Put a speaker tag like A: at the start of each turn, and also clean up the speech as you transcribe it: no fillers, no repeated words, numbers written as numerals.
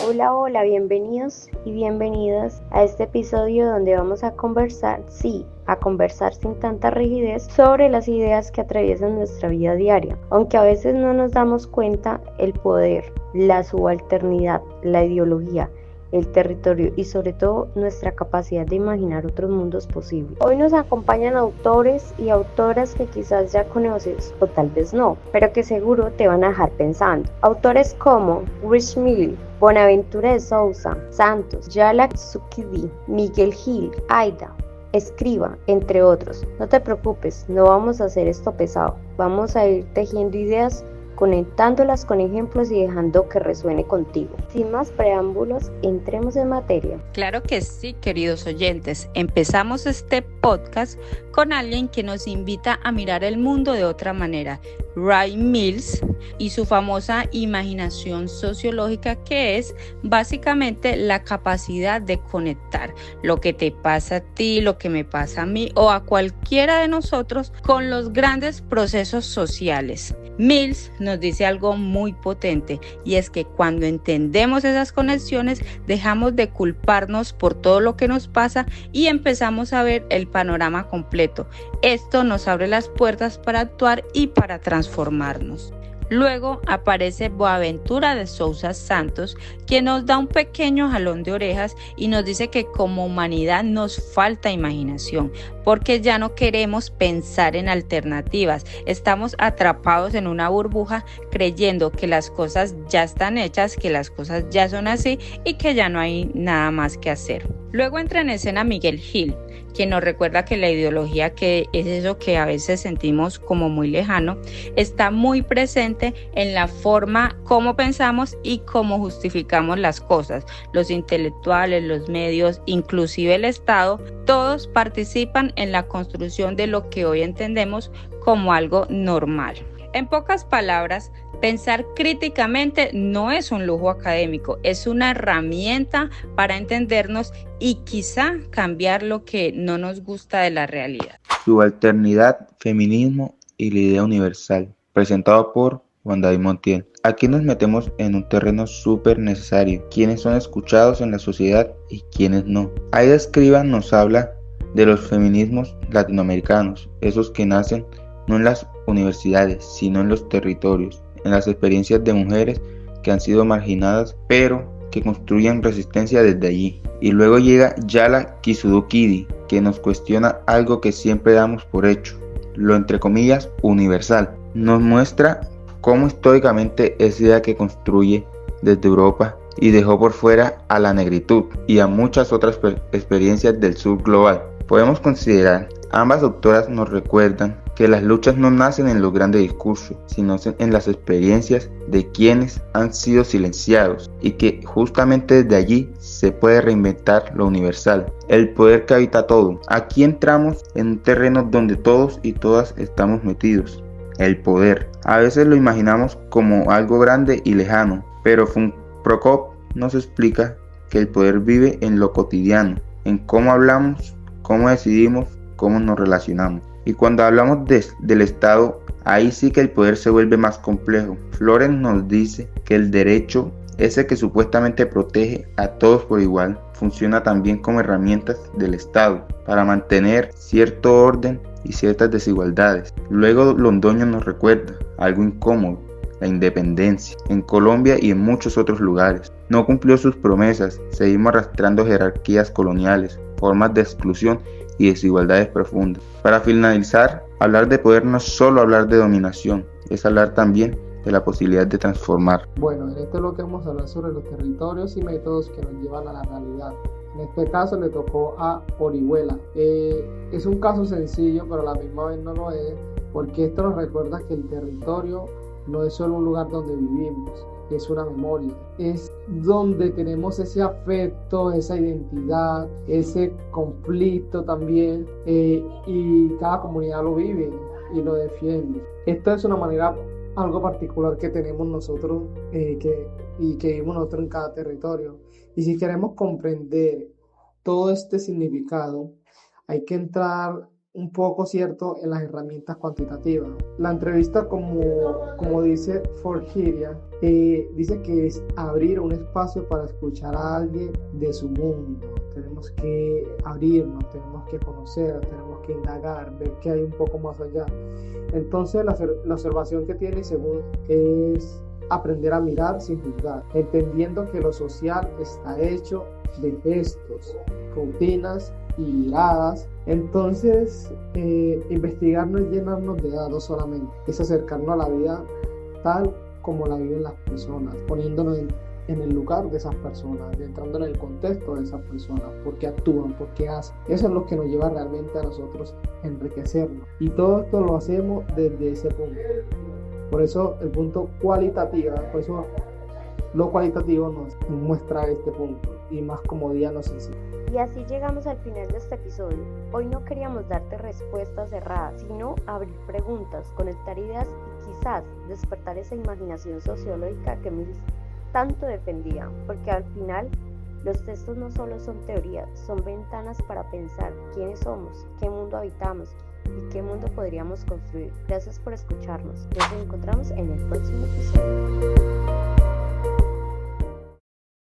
A: Hola, hola, bienvenidos y bienvenidas a este episodio donde vamos a conversar, a conversar sin tanta rigidez sobre las ideas que atraviesan nuestra vida diaria. Aunque a veces no nos damos cuenta, el poder, la subalternidad, la ideología, el territorio y sobre todo nuestra capacidad de imaginar otros mundos posibles. Hoy nos acompañan autores y autoras que quizás ya conoces o tal vez no, pero que seguro te van a dejar pensando. Autores como Rich Mill, Bonaventura de Sousa, Santos, Yala Tsukidi, Miguel Gil, Aida, Escriba, entre otros. No te preocupes, no vamos a hacer esto pesado, vamos a ir tejiendo ideas, conectándolas con ejemplos y dejando que resuene contigo. Sin más preámbulos, entremos en materia.
B: Claro que sí, queridos oyentes. Empezamos este podcast con alguien que nos invita a mirar el mundo de otra manera, Ray Mills, y su famosa imaginación sociológica, que es básicamente la capacidad de conectar lo que te pasa a ti, lo que me pasa a mí o a cualquiera de nosotros con los grandes procesos sociales. Mills nos dice algo muy potente, y es que cuando entendemos esas conexiones dejamos de culparnos por todo lo que nos pasa y empezamos a ver el panorama completo. Esto nos abre las puertas para actuar y para transformarnos. Luego aparece Bonaventura de Sousa Santos, quien nos da un pequeño jalón de orejas y nos dice que como humanidad nos falta imaginación, porque ya no queremos pensar en alternativas. Estamos atrapados en una burbuja creyendo que las cosas ya están hechas, que las cosas ya son así y que ya no hay nada más que hacer. Luego entra en escena Miguel Gil, quien nos recuerda que la ideología, que es eso que a veces sentimos como muy lejano, está muy presente en la forma como pensamos y cómo justificamos las cosas. Los intelectuales, los medios, inclusive el Estado, todos participan en la construcción de lo que hoy entendemos como algo normal. En pocas palabras, pensar críticamente no es un lujo académico, es una herramienta para entendernos y quizá cambiar lo que no nos gusta de la realidad.
C: Subalternidad, feminismo y la idea universal, presentado por Juan David Montiel. Aquí nos metemos en un terreno súper necesario, quiénes son escuchados en la sociedad y quiénes no. Aida Escriba nos habla de los feminismos latinoamericanos, esos que nacen no en las universidades, sino en los territorios, en las experiencias de mujeres que han sido marginadas, pero que construyen resistencia desde allí. Y luego llega Yala Tsukidi, que nos cuestiona algo que siempre damos por hecho, lo entre comillas universal. Nos muestra cómo históricamente esa idea que construye desde Europa y dejó por fuera a la negritud y a muchas otras experiencias del sur global. Podemos considerar, ambas autoras nos recuerdan que las luchas no nacen en los grandes discursos, sino en las experiencias de quienes han sido silenciados, y que justamente desde allí se puede reinventar lo universal, el poder que habita todo. Aquí entramos en un terreno donde todos y todas estamos metidos, el poder. A veces lo imaginamos como algo grande y lejano, pero Prokop nos explica que el poder vive en lo cotidiano, en cómo hablamos, cómo decidimos, cómo nos relacionamos. Y cuando hablamos del Estado, ahí sí que el poder se vuelve más complejo. Florence nos dice que el derecho, ese que supuestamente protege a todos por igual, funciona también como herramientas del Estado para mantener cierto orden y ciertas desigualdades. Luego Londoño nos recuerda algo incómodo, la independencia. En Colombia y en muchos otros lugares no cumplió sus promesas, seguimos arrastrando jerarquías coloniales, formas de exclusión y desigualdades profundas. Para finalizar, hablar de poder no es solo hablar de dominación, es hablar también de la posibilidad de transformar.
D: Bueno, en este bloque vamos a hablar sobre los territorios y métodos que nos llevan a la realidad. En este caso le tocó a Orihuela. Es un caso sencillo, pero a la misma vez no lo es, porque esto nos recuerda que el territorio no es solo un lugar donde vivimos, es una memoria, es donde tenemos ese afecto, esa identidad, ese conflicto también, y cada comunidad lo vive y lo defiende. Esto es una manera algo particular que tenemos nosotros, que vivimos nosotros en cada territorio. Y si queremos comprender todo este significado, hay que entrar un poco cierto en las herramientas cuantitativas. La entrevista, como dice Forgeria, dice que es abrir un espacio para escuchar a alguien de su mundo. Tenemos que abrirnos, tenemos que conocer, tenemos que indagar, ver qué hay un poco más allá. Entonces la observación que tiene según es aprender a mirar sin juzgar, entendiendo que lo social está hecho de gestos, rutinas y miradas. Entonces investigar no es llenarnos de datos solamente, es acercarnos a la vida tal como la viven las personas, poniéndonos en el lugar de esas personas, entrando en el contexto de esas personas, por qué actúan, por qué hacen. Eso es lo que nos lleva realmente a nosotros a enriquecernos. Y todo esto lo hacemos desde ese punto. Por eso el punto cualitativo, por eso lo cualitativo nos muestra este punto y más comodidad nos enseña.
A: Y así llegamos al final de este episodio. Hoy no queríamos darte respuestas cerradas, sino abrir preguntas, conectar ideas y quizás despertar esa imaginación sociológica que Mills tanto defendía, porque al final los textos no solo son teorías, son ventanas para pensar quiénes somos, qué mundo habitamos y qué mundo podríamos construir. Gracias por escucharnos. Nos encontramos en el próximo